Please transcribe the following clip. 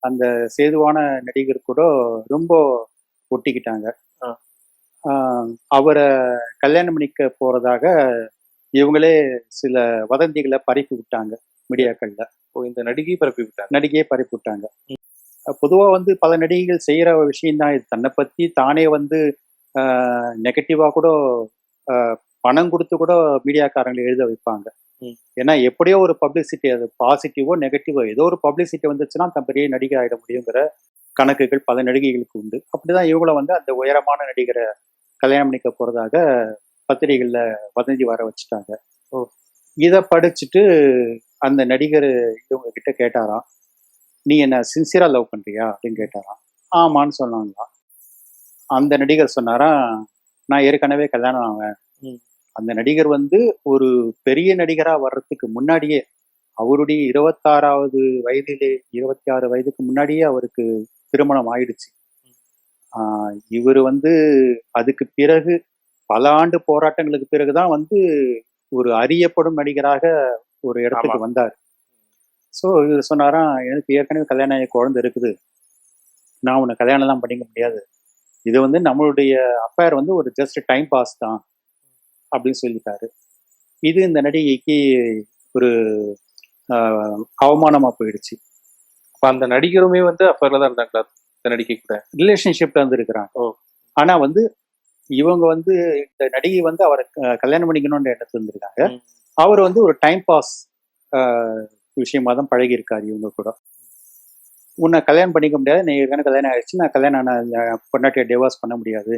அந்த சேதுவான நடிகர் கூட ரொம்ப ஒட்டிக்கிட்டாங்க. ஆ. அவரை கல்யாணம் பண்ணிக்க போறதாக இவங்களே சில வதந்திகளை பரப்பி விட்டாங்க மீடியாக்கள்ல. இந்த நடிகை பரப்பி விட்டாங்க. நடிகையே பரப்பி விட்டாங்க. பொதுவா வந்து பல நடிகைகள் செய்யற விஷயம்தான் இது. தன்னை பத்தி தானே வந்து நெகட்டிவா கூட பணம் கொடுத்து கூட மீடியாக்காரங்களை எழுத வைப்பாங்க. ஏன்னா எப்படியோ ஒரு பப்ளிசிட்டி, அது பாசிட்டிவோ நெகட்டிவோ ஏதோ ஒரு பப்ளிசிட்டி வந்துச்சுன்னா தன் பெரிய நடிகை ஆயிட முடியுங்கிற கணக்குகள் பல நடிகைகளுக்கு உண்டு. அப்படிதான் இவங்கள வந்து அந்த உயரமான நடிகரை கல்யாணம் பண்ணிக்க போறதாக பத்திரிகைகள்ல வதந்தி வர வச்சுட்டாங்க. இதை படிச்சுட்டு அந்த நடிகர் இவங்க கிட்ட கேட்டாராம், நீ என்ன சின்சியரா லவ் பண்றியா அப்படின்னு கேட்டாராம். ஆமான்னு சொன்னாங்களாம். அந்த நடிகர் சொன்னாராம், நான் ஏற்கனவே கல்யாணம் ஆவேன். அந்த நடிகர் வந்து ஒரு பெரிய நடிகரா வர்றதுக்கு முன்னாடியே, அவருடைய 26வது வயதிலே 26 வயதுக்கு முன்னாடியே அவருக்கு திருமணம் ஆயிடுச்சு. இவர் வந்து அதுக்கு பிறகு பல ஆண்டு போராட்டங்களுக்கு பிறகுதான் வந்து ஒரு அறியப்படும் நடிகராக ஒரு இடத்துக்கு வந்தார். ஸோ இவர் சொன்னாராம், எனக்கு ஏற்கனவே கல்யாணம் ஆகி குழந்தை இருக்குது, நான் உன்னை கல்யாணம் தான் பண்ணிக்க முடியாது, இது வந்து நம்மளுடைய அஃபேர் வந்து ஒரு ஜஸ்ட் டைம் பாஸ் தான் அப்படின்னு சொல்லிட்டாரு. இது இந்த நடிகைக்கு ஒரு அவமானமா போயிடுச்சு. அந்த நடிகருமே வந்து அஃபேர்ல தான் இருந்தாங்களா இந்த நடிகை கூட? ரிலேஷன்ஷிப்ல இருந்து இருக்கிறாங்க. ஆனா வந்து இவங்க வந்து இந்த நடிகை வந்து அவரை கல்யாணம் பண்ணிக்கணும்ன்ற எண்ணத்துல இருந்திருக்காங்க. அவர் வந்து ஒரு டைம் பாஸ் விஷயமா தான் பழகி இருக்காரு இவங்க கூட. உன்னை கல்யாணம் பண்ணிக்க முடியாது, நீ ஏற்கனவே கல்யாணம் ஆயிடுச்சு, நான் கல்யாணம் பொண்டாட்டியை டிவோர்ஸ் பண்ண முடியாது